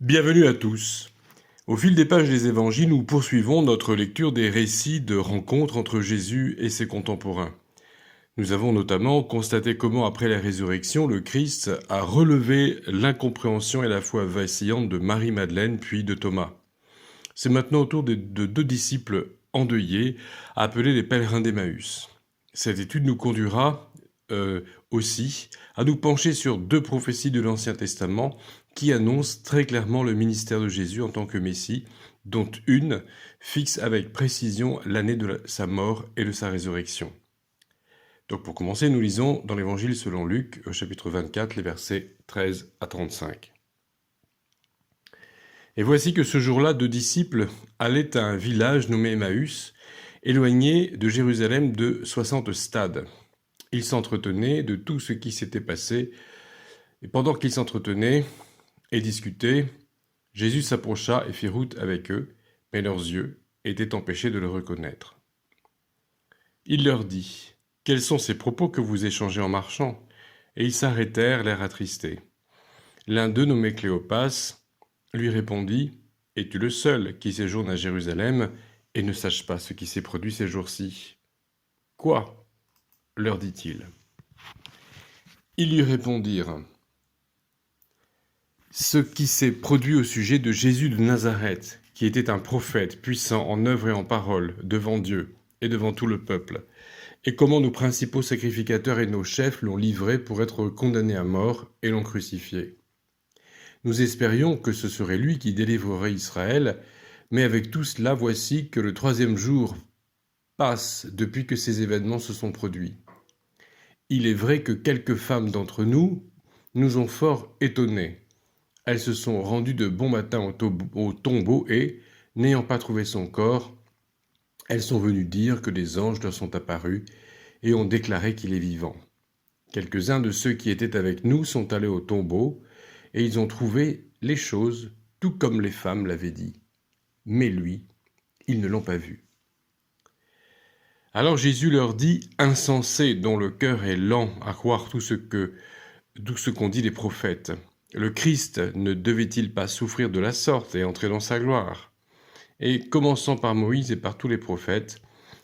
Bienvenue à tous. Au fil des pages des évangiles, nous poursuivons notre lecture des récits de rencontres entre Jésus et ses contemporains. Nous avons notamment constaté comment, après la résurrection, le Christ a relevé l'incompréhension et la foi vacillante de Marie-Madeleine puis de Thomas. C'est maintenant au tour de deux disciples endeuillés, appelés les pèlerins d'Emmaüs. Cette étude nous conduira aussi à nous pencher sur deux prophéties de l'Ancien Testament qui annoncent très clairement le ministère de Jésus en tant que Messie, dont une fixe avec précision l'année de sa mort et de sa résurrection. Donc pour commencer, nous lisons dans l'Évangile selon Luc, au chapitre 24, les versets 13 à 35. Et voici que ce jour-là, deux disciples allaient à un village nommé Emmaüs, éloigné de Jérusalem de 60 stades. Ils s'entretenaient de tout ce qui s'était passé, et pendant qu'ils s'entretenaient et discutaient, Jésus s'approcha et fit route avec eux, mais leurs yeux étaient empêchés de le reconnaître. Il leur dit : « Quels sont ces propos que vous échangez en marchant ?» Et ils s'arrêtèrent, l'air attristé. L'un d'eux, nommé Cléopas, lui répondit : « Es-tu le seul qui séjourne à Jérusalem et ne sache pas ce qui s'est produit ces jours-ci ? » « Quoi ? » leur dit-il. Ils lui répondirent : « Ce qui s'est produit au sujet de Jésus de Nazareth, qui était un prophète puissant en œuvre et en parole devant Dieu et devant tout le peuple, et comment nos principaux sacrificateurs et nos chefs l'ont livré pour être condamné à mort et l'ont crucifié. Nous espérions que ce serait lui qui délivrerait Israël, mais avec tout cela, voici que le 3e jour passe depuis que ces événements se sont produits. Il est vrai que quelques femmes d'entre nous nous ont fort étonnés. Elles se sont rendues de bon matin au tombeau et, n'ayant pas trouvé son corps, elles sont venues dire que des anges leur sont apparus et ont déclaré qu'il est vivant. Quelques-uns de ceux qui étaient avec nous sont allés au tombeau et ils ont trouvé les choses tout comme les femmes l'avaient dit. Mais lui, ils ne l'ont pas vu. » Alors Jésus leur dit : « Insensés, dont le cœur est lent à croire tout ce qu'ont dit les prophètes. Le Christ ne devait-il pas souffrir de la sorte et entrer dans sa gloire ? » Et commençant par Moïse et par tous les prophètes,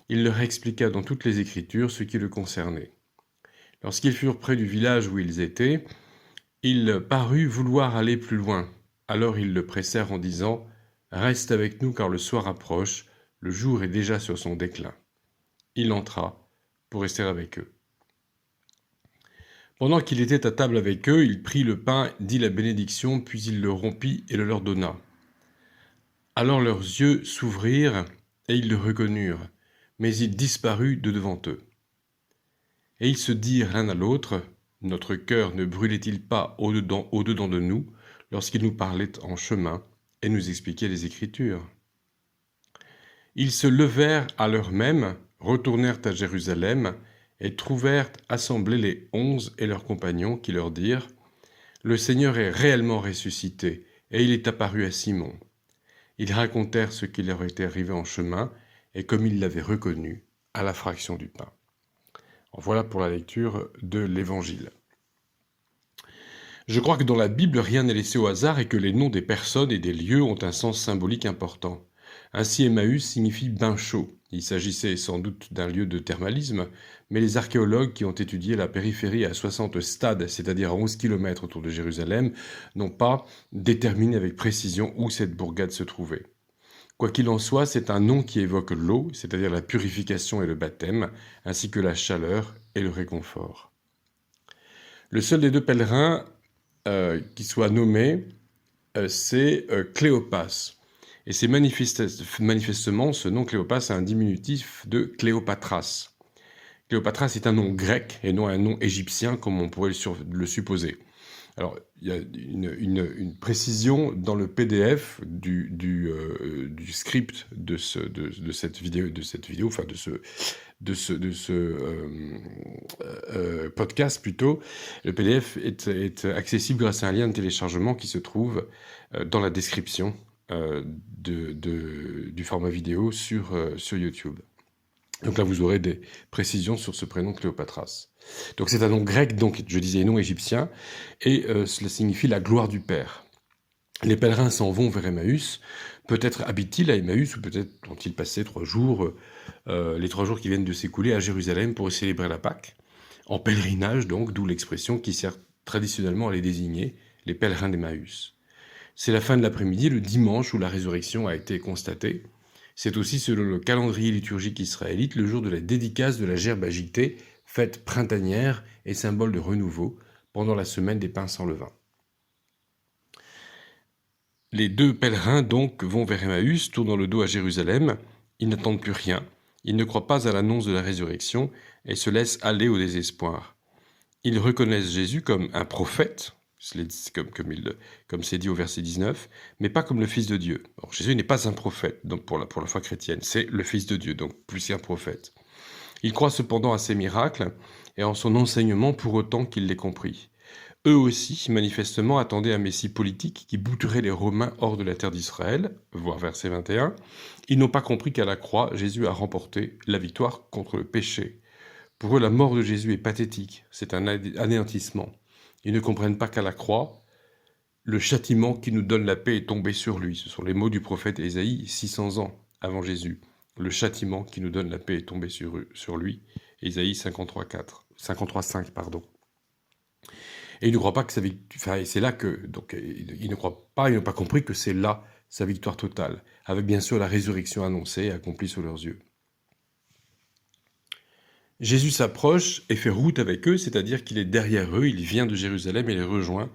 il leur expliqua dans toutes les Écritures ce qui le concernait. Lorsqu'ils furent près du village où ils étaient, il parut vouloir aller plus loin. Alors ils le pressèrent en disant : « Reste avec nous car le soir approche, le jour est déjà sur son déclin. » Il entra pour rester avec eux. Pendant qu'il était à table avec eux, il prit le pain, dit la bénédiction, puis il le rompit et le leur donna. Alors leurs yeux s'ouvrirent et ils le reconnurent, mais il disparut de devant eux. Et ils se dirent l'un à l'autre : Notre cœur ne brûlait-il pas au-dedans de nous lorsqu'il nous parlait en chemin et nous expliquait les Écritures ? Ils se levèrent à l'heure même, retournèrent à Jérusalem et trouvèrent assemblés les 11 et leurs compagnons qui leur dirent : « Le Seigneur est réellement ressuscité et il est apparu à Simon. » Ils racontèrent ce qui leur était arrivé en chemin et comme ils l'avaient reconnu à la fraction du pain. Voilà pour la lecture de l'Évangile. Je crois que dans la Bible, rien n'est laissé au hasard et que les noms des personnes et des lieux ont un sens symbolique important. Ainsi, Emmaüs signifie bain chaud. Il s'agissait sans doute d'un lieu de thermalisme, mais les archéologues qui ont étudié la périphérie à 60 stades, c'est-à-dire à 11 km autour de Jérusalem, n'ont pas déterminé avec précision où cette bourgade se trouvait. Quoi qu'il en soit, c'est un nom qui évoque l'eau, c'est-à-dire la purification et le baptême, ainsi que la chaleur et le réconfort. Le seul des deux pèlerins qui soit nommé, c'est Cléopas. Et c'est manifestement, ce nom Cléopas a un diminutif de Cléopatras. Cléopatras est un nom grec et non un nom égyptien comme on pourrait le supposer. Alors, il y a une précision dans le PDF du script de cette vidéo, enfin de ce podcast plutôt. Le PDF est accessible grâce à un lien de téléchargement qui se trouve dans la description du format vidéo sur YouTube. Donc là, vous aurez des précisions sur ce prénom Cléopatras. Donc c'est un nom grec, donc je disais non égyptien, et cela signifie la gloire du Père. Les pèlerins s'en vont vers Emmaüs. Peut-être habitent-ils à Emmaüs ou peut-être ont-ils passé 3 jours, les 3 jours qui viennent de s'écouler à Jérusalem pour célébrer la Pâque. En pèlerinage donc, d'où l'expression qui sert traditionnellement à les désigner, les pèlerins d'Emmaüs. C'est la fin de l'après-midi, le dimanche où la résurrection a été constatée. C'est aussi, selon le calendrier liturgique israélite, le jour de la dédicace de la gerbe agitée, fête printanière et symbole de renouveau, pendant la semaine des pains sans levain. Les 2 pèlerins donc vont vers Emmaüs, tournant le dos à Jérusalem. Ils n'attendent plus rien. Ils ne croient pas à l'annonce de la résurrection et se laissent aller au désespoir. Ils reconnaissent Jésus comme un prophète, comme c'est dit au verset 19, mais pas comme le Fils de Dieu. Or, Jésus n'est pas un prophète donc pour la foi chrétienne, c'est le Fils de Dieu, donc plus qu'un prophète. Ils croient cependant à ses miracles et en son enseignement pour autant qu'ils l'aient compris. Eux aussi, manifestement, attendaient un messie politique qui bouterait les Romains hors de la terre d'Israël, voir verset 21. Ils n'ont pas compris qu'à la croix, Jésus a remporté la victoire contre le péché. Pour eux, la mort de Jésus est pathétique, c'est un anéantissement. Ils ne comprennent pas qu'à la croix, le châtiment qui nous donne la paix est tombé sur lui. Ce sont les mots du prophète Ésaïe, 600 ans avant Jésus. Le châtiment qui nous donne la paix est tombé sur lui. Ésaïe 53,5, pardon. Et ils ne croient pas que sa victoire... c'est là que... Donc, ils ne croient pas, ils n'ont pas compris que c'est là sa victoire totale, avec bien sûr la résurrection annoncée et accomplie sous leurs yeux. Jésus s'approche et fait route avec eux, c'est-à-dire qu'il est derrière eux, il vient de Jérusalem et les rejoint,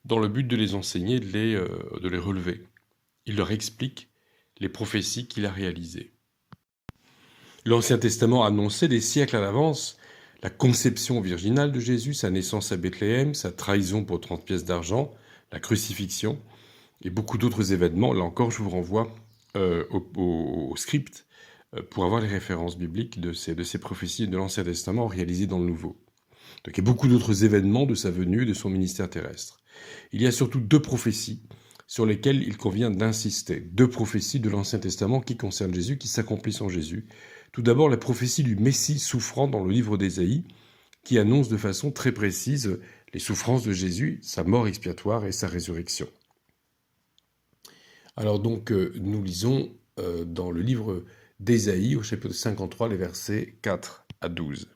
dans le but de les enseigner, de les relever. Il leur explique les prophéties qu'il a réalisées. L'Ancien Testament annonçait des siècles à l'avance la conception virginale de Jésus, sa naissance à Bethléem, sa trahison pour 30 pièces d'argent, la crucifixion, et beaucoup d'autres événements. Là encore, je vous renvoie au script pour avoir les références bibliques de ces prophéties de l'Ancien Testament réalisées dans le Nouveau. Donc il y a beaucoup d'autres événements de sa venue et de son ministère terrestre. Il y a surtout 2 prophéties sur lesquelles il convient d'insister. 2 prophéties de l'Ancien Testament qui concernent Jésus, qui s'accomplissent en Jésus. Tout d'abord, la prophétie du Messie souffrant dans le livre d'Ésaïe, qui annonce de façon très précise les souffrances de Jésus, sa mort expiatoire et sa résurrection. Alors donc, nous lisons dans le livre d'Ésaïe, au chapitre 53, les versets 4 à 12.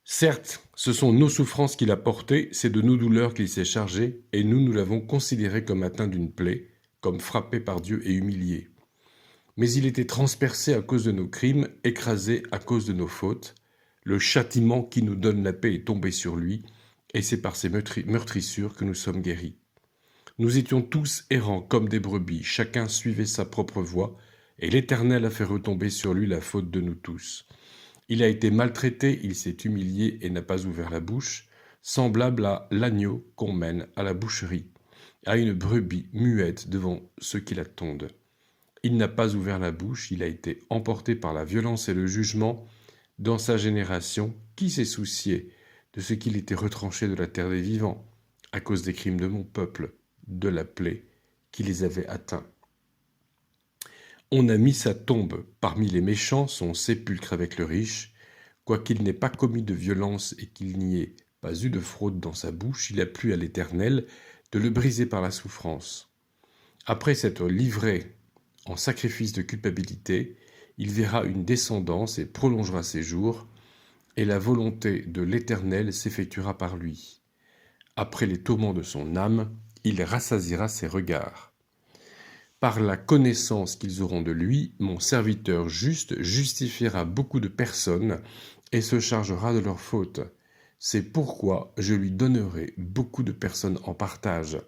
Certes, ce sont nos souffrances qu'il a portées, c'est de nos douleurs qu'il s'est chargé, et nous l'avons considéré comme atteint d'une plaie, comme frappé par Dieu et humilié. Mais il était transpercé à cause de nos crimes, écrasé à cause de nos fautes. Le châtiment qui nous donne la paix est tombé sur lui, et c'est par ses meurtrissures que nous sommes guéris. Nous étions tous errants comme des brebis, chacun suivait sa propre voie, et l'Éternel a fait retomber sur lui la faute de nous tous. Il a été maltraité, il s'est humilié et n'a pas ouvert la bouche, semblable à l'agneau qu'on mène à la boucherie, à une brebis muette devant ceux qui la tondent. Il n'a pas ouvert la bouche, il a été emporté par la violence et le jugement. Dans sa génération, qui s'est soucié de ce qu'il était retranché de la terre des vivants, à cause des crimes de mon peuple, de la plaie qui les avait atteints? On a mis sa tombe parmi les méchants, son sépulcre avec le riche. Quoiqu'il n'ait pas commis de violence et qu'il n'y ait pas eu de fraude dans sa bouche, il a plu à l'Éternel de le briser par la souffrance. Après s'être livré en sacrifice de culpabilité, il verra une descendance et prolongera ses jours, et la volonté de l'Éternel s'effectuera par lui. Après les tourments de son âme, il rassasiera ses regards. Par la connaissance qu'ils auront de lui, mon serviteur juste justifiera beaucoup de personnes et se chargera de leurs fautes. C'est pourquoi je lui donnerai beaucoup de personnes en partage.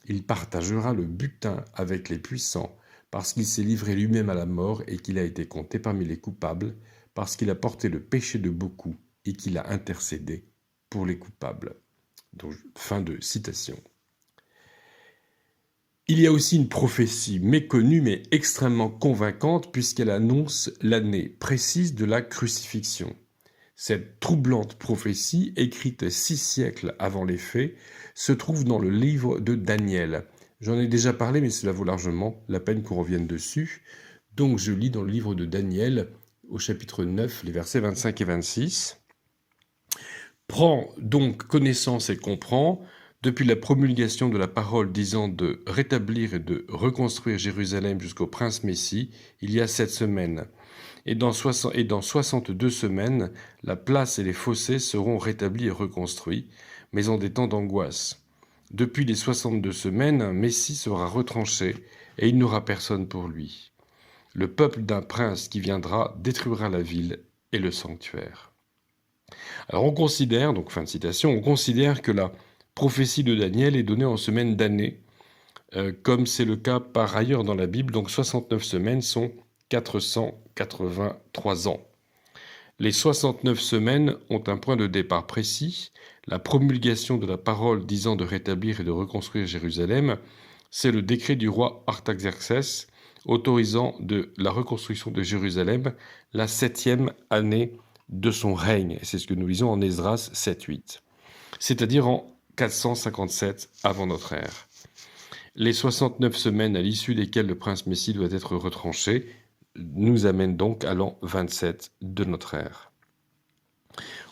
Il partagera le butin avec les puissants, parce qu'il s'est livré lui-même à la mort et qu'il a été compté parmi les coupables, parce qu'il a porté le péché de beaucoup et qu'il a intercédé pour les coupables. Donc, fin de citation. Il y a aussi une prophétie méconnue mais extrêmement convaincante puisqu'elle annonce l'année précise de la crucifixion. Cette troublante prophétie, écrite 6 siècles avant les faits, se trouve dans le livre de Daniel. J'en ai déjà parlé, mais cela vaut largement la peine qu'on revienne dessus. Donc je lis dans le livre de Daniel, au chapitre 9, les versets 25 et 26. « Prends donc connaissance et comprends. Depuis la promulgation de la parole disant de rétablir et de reconstruire Jérusalem jusqu'au prince Messie, il y a 7 semaines. Et dans 62 semaines, la place et les fossés seront rétablis et reconstruits, mais en des temps d'angoisse. Depuis les 62 semaines, Messie sera retranché et il n'aura personne pour lui. Le peuple d'un prince qui viendra détruira la ville et le sanctuaire. Alors on considère, donc fin de citation, on considère que la prophétie de Daniel est donnée en semaines d'années, comme c'est le cas par ailleurs dans la Bible, donc 69 semaines sont 483 ans. Les 69 semaines ont un point de départ précis, la promulgation de la parole disant de rétablir et de reconstruire Jérusalem, c'est le décret du roi Artaxerxès autorisant de la reconstruction de Jérusalem la 7e année de son règne. C'est ce que nous lisons en Esdras 7-8, c'est-à-dire en 457 avant notre ère. Les 69 semaines à l'issue desquelles le prince Messie doit être retranché nous amènent donc à l'an 27 de notre ère.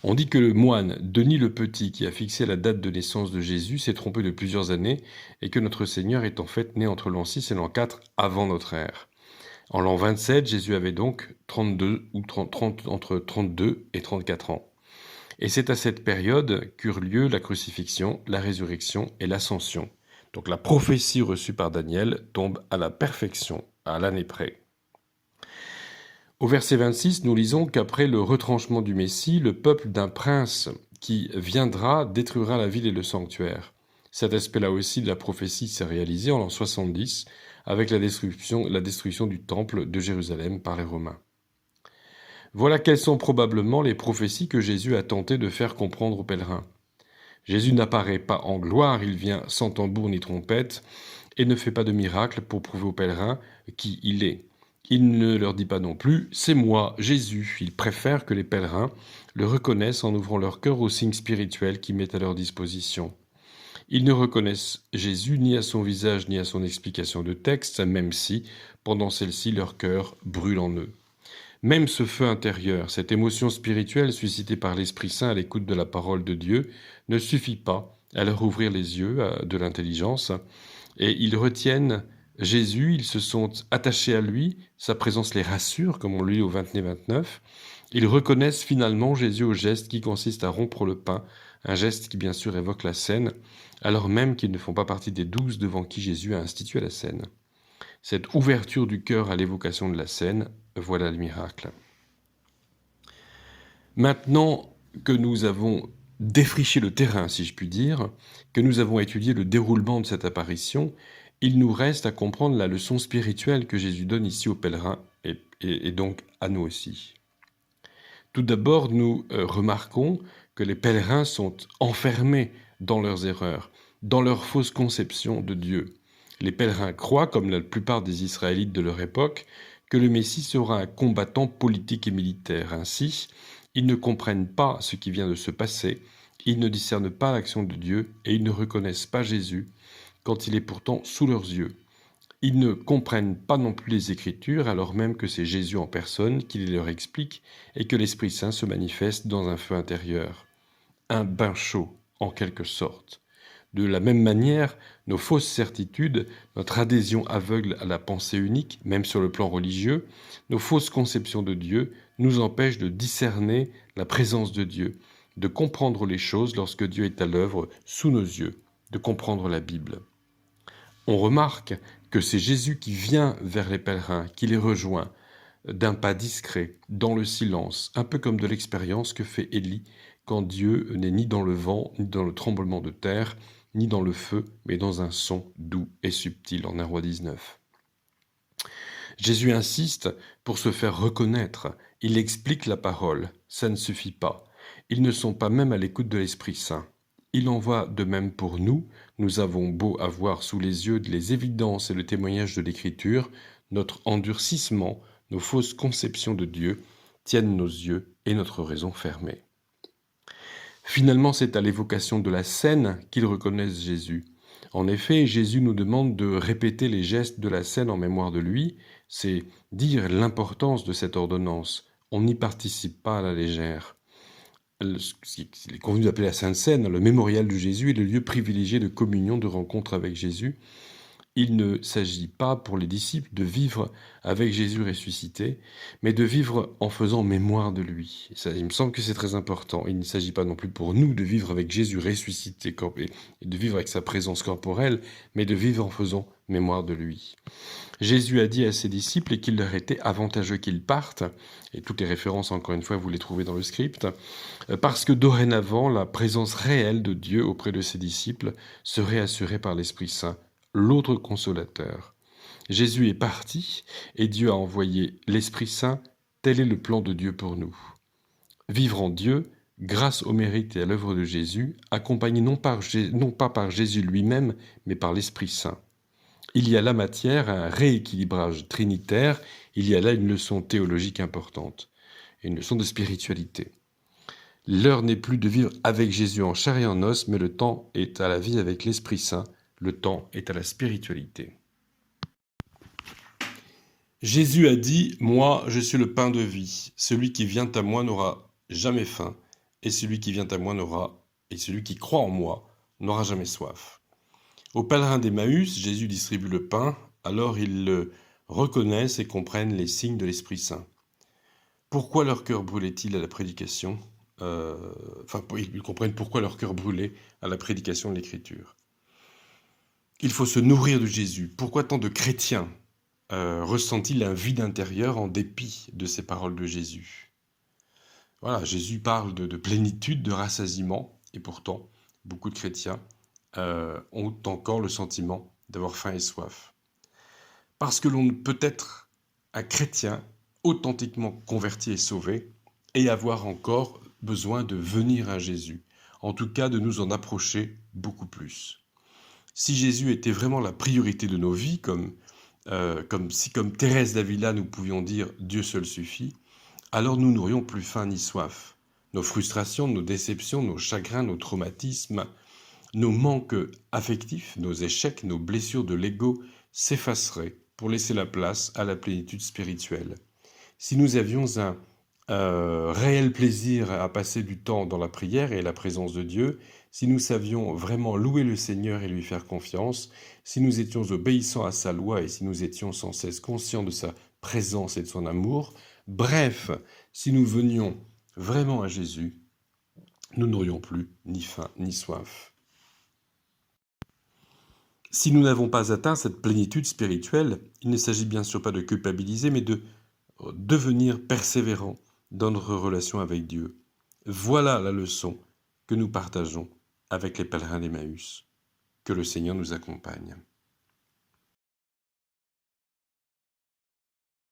On dit que le moine Denis le Petit, qui a fixé la date de naissance de Jésus, s'est trompé de plusieurs années et que notre Seigneur est en fait né entre l'an 6 et l'an 4 avant notre ère. En l'an 27, Jésus avait donc 32 ou 30, entre 32 et 34 ans. Et c'est à cette période qu'eurent lieu la crucifixion, la résurrection et l'ascension. Donc la prophétie reçue par Daniel tombe à la perfection, à l'année près. Au verset 26, nous lisons qu'après le retranchement du Messie, le peuple d'un prince qui viendra détruira la ville et le sanctuaire. Cet aspect-là aussi de la prophétie s'est réalisé en l'an 70 avec la destruction du temple de Jérusalem par les Romains. Voilà quelles sont probablement les prophéties que Jésus a tenté de faire comprendre aux pèlerins. Jésus n'apparaît pas en gloire, il vient sans tambour ni trompette et ne fait pas de miracle pour prouver aux pèlerins qui il est. Il ne leur dit pas non plus « c'est moi, Jésus ». Il préfère que les pèlerins le reconnaissent en ouvrant leur cœur aux signes spirituels qu'il met à leur disposition. Ils ne reconnaissent Jésus ni à son visage ni à son explication de texte, même si, pendant celle-ci, leur cœur brûle en eux. Même ce feu intérieur, cette émotion spirituelle suscitée par l'Esprit Saint à l'écoute de la parole de Dieu, ne suffit pas à leur ouvrir les yeux de l'intelligence, et ils retiennent Jésus, ils se sont attachés à lui, sa présence les rassure, comme on le lit au 29. Ils reconnaissent finalement Jésus au geste qui consiste à rompre le pain, un geste qui bien sûr évoque la scène, alors même qu'ils ne font pas partie des 12 devant qui Jésus a institué la scène. Cette ouverture du cœur à l'évocation de la scène, voilà le miracle. Maintenant que nous avons défriché le terrain, si je puis dire, que nous avons étudié le déroulement de cette apparition, il nous reste à comprendre la leçon spirituelle que Jésus donne ici aux pèlerins et donc à nous aussi. Tout d'abord, nous remarquons que les pèlerins sont enfermés dans leurs erreurs, dans leur fausse conception de Dieu. Les pèlerins croient, comme la plupart des Israélites de leur époque, que le Messie sera un combattant politique et militaire. Ainsi, ils ne comprennent pas ce qui vient de se passer, ils ne discernent pas l'action de Dieu et ils ne reconnaissent pas Jésus quand il est pourtant sous leurs yeux. Ils ne comprennent pas non plus les Écritures, alors même que c'est Jésus en personne qui les leur explique et que l'Esprit Saint se manifeste dans un feu intérieur. Un bain chaud, en quelque sorte. De la même manière, nos fausses certitudes, notre adhésion aveugle à la pensée unique, même sur le plan religieux, nos fausses conceptions de Dieu nous empêchent de discerner la présence de Dieu, de comprendre les choses lorsque Dieu est à l'œuvre sous nos yeux, de comprendre la Bible. On remarque que c'est Jésus qui vient vers les pèlerins, qui les rejoint, d'un pas discret, dans le silence, un peu comme de l'expérience que fait Élie quand Dieu n'est ni dans le vent, ni dans le tremblement de terre, ni dans le feu, mais dans un son doux et subtil en 1 Roi 19. Jésus insiste pour se faire reconnaître, il explique la parole, ça ne suffit pas. Ils ne sont pas même à l'écoute de l'Esprit Saint. Il en va de même pour nous, nous avons beau avoir sous les yeux les évidences et le témoignage de l'Écriture, notre endurcissement, nos fausses conceptions de Dieu tiennent nos yeux et notre raison fermée. Finalement, c'est à l'évocation de la scène qu'ils reconnaissent Jésus. En effet, Jésus nous demande de répéter les gestes de la scène en mémoire de lui, c'est dire l'importance de cette ordonnance. On n'y participe pas à la légère. ce qu'il est convenu d'appeler la Sainte Seine, le mémorial de Jésus, est le lieu privilégié de communion, de rencontre avec Jésus. Il ne s'agit pas pour les disciples de vivre avec Jésus ressuscité, mais de vivre en faisant mémoire de lui. Et ça, il me semble que c'est très important. Il ne s'agit pas non plus pour nous de vivre avec Jésus ressuscité et de vivre avec sa présence corporelle, mais de vivre en faisant mémoire de lui. Jésus a dit à ses disciples qu'il leur était avantageux qu'ils partent, et toutes les références, encore une fois, vous les trouvez dans le script, parce que dorénavant, la présence réelle de Dieu auprès de ses disciples serait assurée par l'Esprit Saint, l'autre consolateur. Jésus est parti et Dieu a envoyé l'Esprit Saint. Tel est le plan de Dieu pour nous. Vivre en Dieu, grâce au mérite et à l'œuvre de Jésus, accompagné non pas par Jésus lui-même, mais par l'Esprit Saint. Il y a là matière à un rééquilibrage trinitaire, il y a là une leçon théologique importante, et une leçon de spiritualité. L'heure n'est plus de vivre avec Jésus en chair et en os, mais le temps est à la vie avec l'Esprit Saint. Le temps est à la spiritualité. Jésus a dit « Moi, je suis le pain de vie. Celui qui vient à moi n'aura jamais faim, et celui qui vient à moi et celui qui croit en moi n'aura jamais soif. » Aux pèlerins d'Emmaüs, Jésus distribue le pain, alors ils le reconnaissent et comprennent les signes de l'Esprit Saint. Pourquoi leur cœur brûlait-il à la prédication ils comprennent pourquoi leur cœur brûlait à la prédication de l'Écriture. Il faut se nourrir de Jésus. Pourquoi tant de chrétiens ressentent-ils un vide intérieur en dépit de ces paroles de Jésus? Voilà, Jésus parle de plénitude, de rassasiement, et pourtant, beaucoup de chrétiens ont encore le sentiment d'avoir faim et soif. Parce que l'on ne peut être un chrétien authentiquement converti et sauvé et avoir encore besoin de venir à Jésus, en tout cas de nous en approcher beaucoup plus. Si Jésus était vraiment la priorité de nos vies, comme Thérèse d'Avila nous pouvions dire « Dieu seul suffit », alors nous n'aurions plus faim ni soif. Nos frustrations, nos déceptions, nos chagrins, nos traumatismes, nos manques affectifs, nos échecs, nos blessures de l'ego s'effaceraient pour laisser la place à la plénitude spirituelle. Si nous avions un réel plaisir à passer du temps dans la prière et la présence de Dieu, si nous savions vraiment louer le Seigneur et lui faire confiance, si nous étions obéissants à sa loi et si nous étions sans cesse conscients de sa présence et de son amour, bref, si nous venions vraiment à Jésus, nous n'aurions plus ni faim ni soif. Si nous n'avons pas atteint cette plénitude spirituelle, il ne s'agit bien sûr pas de culpabiliser, mais de devenir persévérant dans notre relation avec Dieu. Voilà la leçon que nous partageons avec les pèlerins d'Emmaüs. Que le Seigneur nous accompagne.